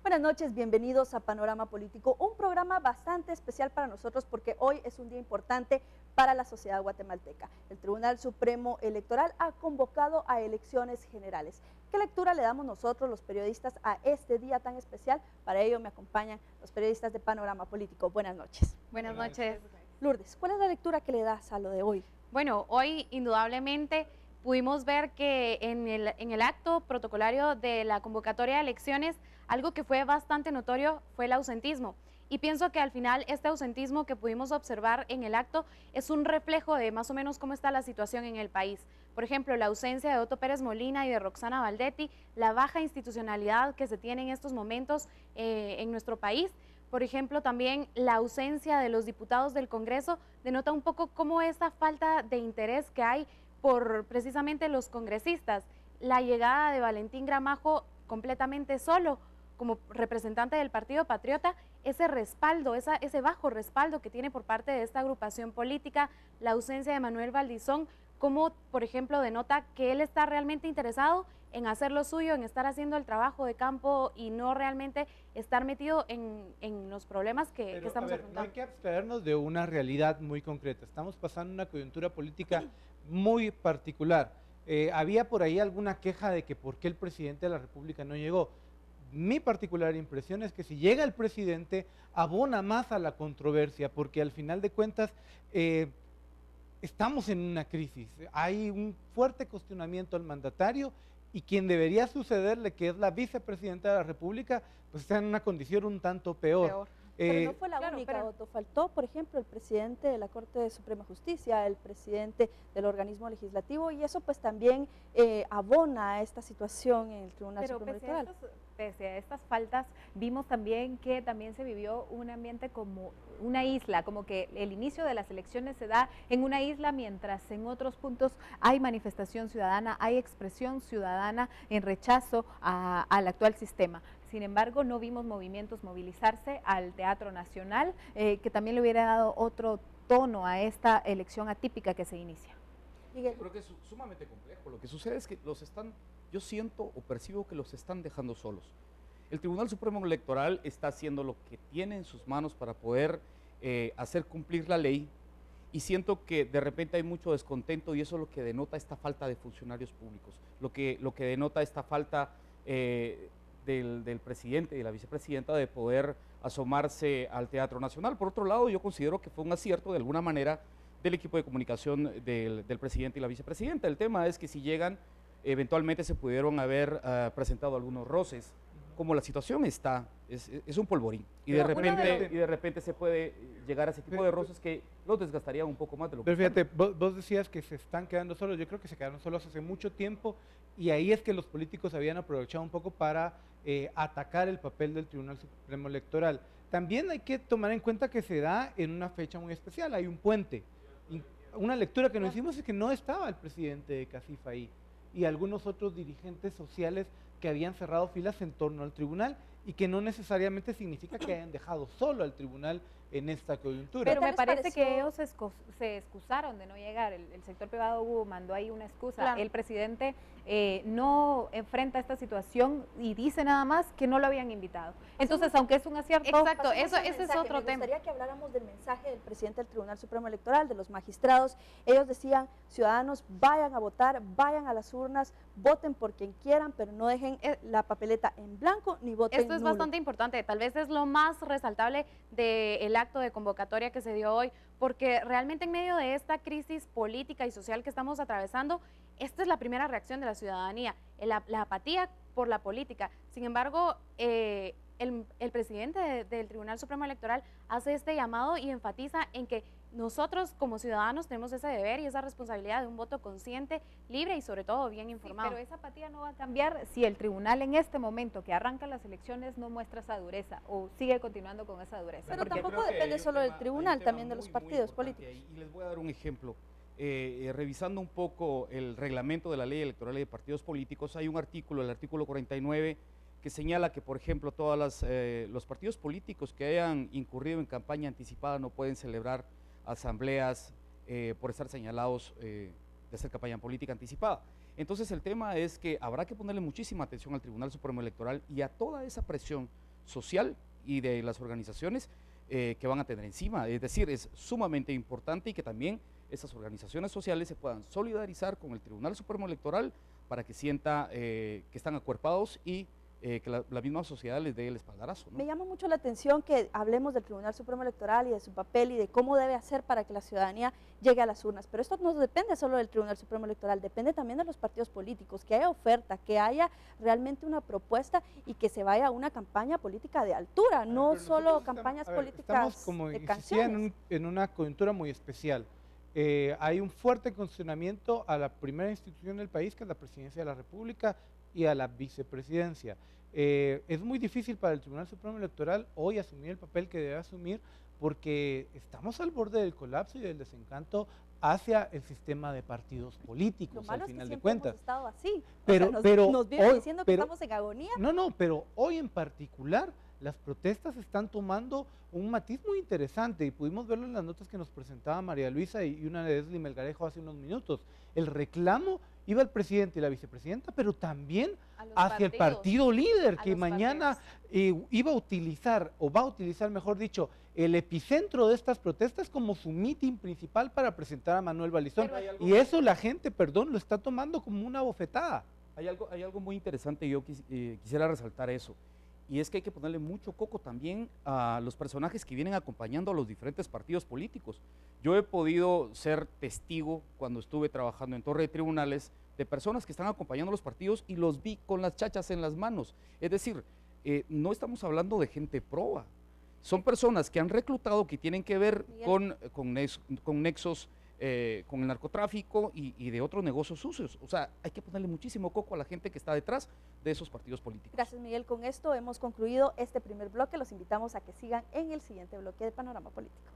Buenas noches, bienvenidos a Panorama Político, un programa bastante especial para nosotros porque hoy es un día importante para la sociedad guatemalteca. El Tribunal Supremo Electoral ha convocado a elecciones generales. ¿Qué lectura le damos nosotros los periodistas a este día tan especial? Para ello me acompañan los periodistas de Panorama Político. Buenas noches. Buenas noches. Lourdes, ¿cuál es la lectura que le das a lo de hoy? Bueno, hoy indudablemente pudimos ver que en el acto protocolario de la convocatoria de elecciones, algo que fue bastante notorio fue el ausentismo. Y pienso que al final este ausentismo que pudimos observar en el acto es un reflejo de más o menos cómo está la situación en el país. Por ejemplo, la ausencia de Otto Pérez Molina y de Roxana Valdetti, la baja institucionalidad que se tiene en estos momentos en nuestro país. Por ejemplo, también la ausencia de los diputados del Congreso denota un poco cómo esa falta de interés que hay por precisamente los congresistas. La llegada de Valentín Gramajo completamente solo como representante del Partido Patriota, ese respaldo, ese bajo respaldo que tiene por parte de esta agrupación política, la ausencia de Manuel Valdizón, como por ejemplo denota que él está realmente interesado en hacer lo suyo, en estar haciendo el trabajo de campo y no realmente estar metido en los problemas que estamos afrontando. No hay que abstraernos de una realidad muy concreta. Estamos pasando una coyuntura política muy particular. Había por ahí alguna queja de que por qué el presidente de la República no llegó. Mi particular impresión es que si llega el presidente, abona más a la controversia, porque al final de cuentas estamos en una crisis. Hay un fuerte cuestionamiento al mandatario y quien debería sucederle, que es la vicepresidenta de la República, pues está en una condición un tanto peor. Pero no fue la única, Otto. Faltó, por ejemplo, el presidente de la Corte de Suprema Justicia, el presidente del organismo legislativo, y eso pues también abona a esta situación en el Tribunal Supremo Electoral. Pese a estas faltas, vimos también que también se vivió un ambiente como una isla, como que el inicio de las elecciones se da en una isla, mientras en otros puntos hay manifestación ciudadana, hay expresión ciudadana en rechazo al actual sistema. Sin embargo, no vimos movimientos movilizarse al Teatro Nacional, que también le hubiera dado otro tono a esta elección atípica que se inicia. Yo creo que es sumamente complejo. Lo que sucede es que yo siento o percibo que los están dejando solos. El Tribunal Supremo Electoral está haciendo lo que tiene en sus manos para poder hacer cumplir la ley, y siento que de repente hay mucho descontento, y eso es lo que denota esta falta de funcionarios públicos, lo que denota esta falta del presidente y de la vicepresidenta de poder asomarse al Teatro Nacional. Por otro lado, yo considero que fue un acierto de alguna manera del equipo de comunicación del presidente y la vicepresidenta. El tema es que si llegan, eventualmente se pudieron haber presentado algunos roces. Como la situación está, es un polvorín, y de repente se puede llegar a ese tipo de roces que los desgastaría un poco más de lo que... Pero fíjate, vos decías que se están quedando solos. Yo creo que se quedaron solos hace mucho tiempo, y ahí es que los políticos habían aprovechado un poco para atacar el papel del Tribunal Supremo Electoral. También hay que tomar en cuenta que se da en una fecha muy especial, hay un puente. Una lectura que nos hicimos es que no estaba el presidente de CACIF ahí, y algunos otros dirigentes sociales que habían cerrado filas en torno al tribunal, y que no necesariamente significa que hayan dejado solo al tribunal en esta coyuntura. Pero me parece que ellos se excusaron de no llegar. El sector privado mandó ahí una excusa. Claro. El presidente no enfrenta esta situación y dice nada más que no lo habían invitado. Entonces, aunque es un acierto... Exacto, ese es otro tema. Me gustaría que habláramos del mensaje del presidente del Tribunal Supremo Electoral, de los magistrados. Ellos decían: ciudadanos, vayan a votar, vayan a las urnas, voten por quien quieran, pero no dejen la papeleta en blanco ni voten nulo. Esto es bastante importante, tal vez es lo más resaltable del acto de convocatoria que se dio hoy, porque realmente en medio de esta crisis política y social que estamos atravesando, esta es la primera reacción de la ciudadanía, la apatía por la política. Sin embargo, el presidente del Tribunal Supremo Electoral hace este llamado y enfatiza en que nosotros como ciudadanos tenemos ese deber y esa responsabilidad de un voto consciente, libre y sobre todo bien informado. Sí, pero esa apatía no va a cambiar si el tribunal en este momento que arranca las elecciones no muestra esa dureza o sigue continuando con esa dureza. Pero tampoco depende solo del tribunal, también de los partidos políticos. Y les voy a dar un ejemplo. Revisando un poco el reglamento de la ley electoral y de partidos políticos, hay un artículo, el artículo 49, que señala que, por ejemplo, todos los partidos políticos que hayan incurrido en campaña anticipada no pueden celebrar asambleas por estar señalados de hacer campaña política anticipada. Entonces el tema es que habrá que ponerle muchísima atención al Tribunal Supremo Electoral y a toda esa presión social y de las organizaciones que van a tener encima. Es decir, es sumamente importante y que también esas organizaciones sociales se puedan solidarizar con el Tribunal Supremo Electoral para que sienta que están acuerpados y que la misma sociedad les dé el espaldarazo, ¿no? Me llama mucho la atención que hablemos del Tribunal Supremo Electoral y de su papel y de cómo debe hacer para que la ciudadanía llegue a las urnas, pero esto no depende solo del Tribunal Supremo Electoral, depende también de los partidos políticos, que haya oferta, que haya realmente una propuesta y que se vaya a una campaña política de altura, no solo campañas políticas estamos, como de insistía, canciones. en una coyuntura muy especial. Hay un fuerte cuestionamiento a la primera institución del país, que es la Presidencia de la República, y a la vicepresidencia. Es muy difícil para el Tribunal Supremo Electoral hoy asumir el papel que debe asumir, porque estamos al borde del colapso y del desencanto hacia el sistema de partidos Lo políticos, malo al es que final de siempre cuentas. hemos estado así, Pero- o sea, pero nos viven hoy- diciendo que pero- estamos en agonía. No, pero hoy en particular las protestas están tomando un matiz muy interesante y pudimos verlo en las notas que nos presentaba María Luisa y una de Esli Melgarejo hace unos minutos. El reclamo iba al presidente y la vicepresidenta, pero también A los hacia el partidos. partido líder, A que los mañana iba a utilizar, o va a utilizar, mejor dicho, el epicentro de estas protestas como su mitin principal para presentar a Manuel Balizón. Pero Y eso la gente, perdón, lo está tomando como una bofetada. Hay algo muy interesante y yo quisiera resaltar eso. Y es que hay que ponerle mucho coco también a los personajes que vienen acompañando a los diferentes partidos políticos. Yo he podido ser testigo cuando estuve trabajando en Torre de Tribunales de personas que están acompañando a los partidos y los vi con las chachas en las manos. Es decir, no estamos hablando de gente proba. Son personas que han reclutado, que tienen que ver con nexos con el narcotráfico y de otros negocios sucios. O sea, hay que ponerle muchísimo coco a la gente que está detrás de esos partidos políticos. Gracias, Miguel. Con esto hemos concluido este primer bloque. Los invitamos a que sigan en el siguiente bloque de Panorama Político.